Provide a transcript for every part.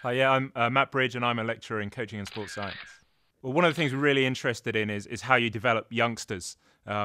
Hi, yeah, I'm Matt Bridge, and I'm a lecturer in coaching and sports science. Well, one of the things we're really interested in is how you develop youngsters.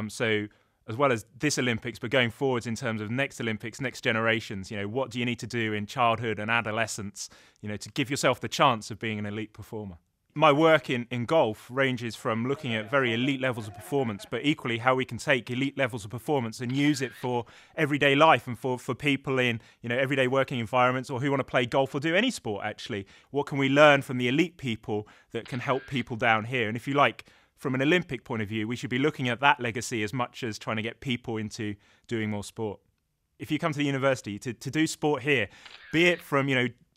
So, as well as this Olympics, but going forwards in terms of next Olympics, next generations, what do you need to do in childhood and adolescence, to give yourself the chance of being an elite performer? My work in golf ranges from looking at very elite levels of performance, but equally how we can take elite levels of performance and use it for everyday life and for people in everyday working environments, or who want to play golf or do any sport actually. What can we learn from the elite people that can help people down here? And if you like, from an Olympic point of view, we should be looking at that legacy as much as trying to get people into doing more sport. If you come to the university to do sport here, be it from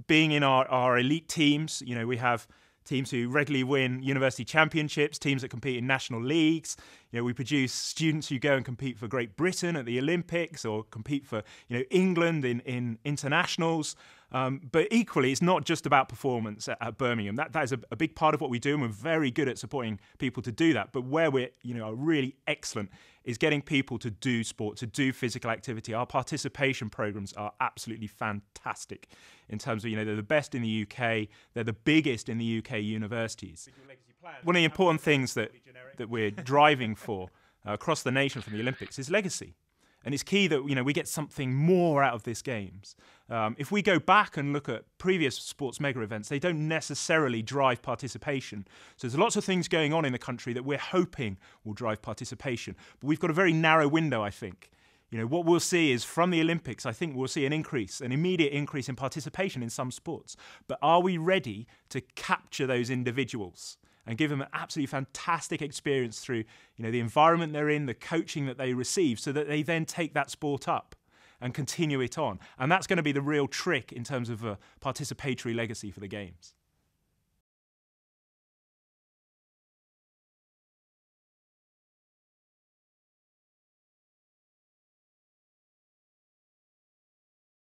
being in our elite teams, we have teams who regularly win university championships, teams that compete in national leagues. We produce students who go and compete for Great Britain at the Olympics or compete for England in internationals. But equally, it's not just about performance at Birmingham. That is a big part of what we do, and we're very good at supporting people to do that. But where we're are really excellent is getting people to do sport, to do physical activity. Our participation programs are absolutely fantastic in terms of, they're the best in the UK, they're the biggest in the UK universities. One of the important things that we're driving for across the nation from the Olympics is legacy. And it's key that we get something more out of this Games. If we go back and look at previous sports mega events, they don't necessarily drive participation. So there's lots of things going on in the country that we're hoping will drive participation. But we've got a very narrow window, I think. What we'll see is from the Olympics, I think we'll see an immediate increase in participation in some sports. But are we ready to capture those individuals and give them an absolutely fantastic experience through the environment they're in, the coaching that they receive, so that they then take that sport up and continue it on? And that's going to be the real trick in terms of a participatory legacy for the Games.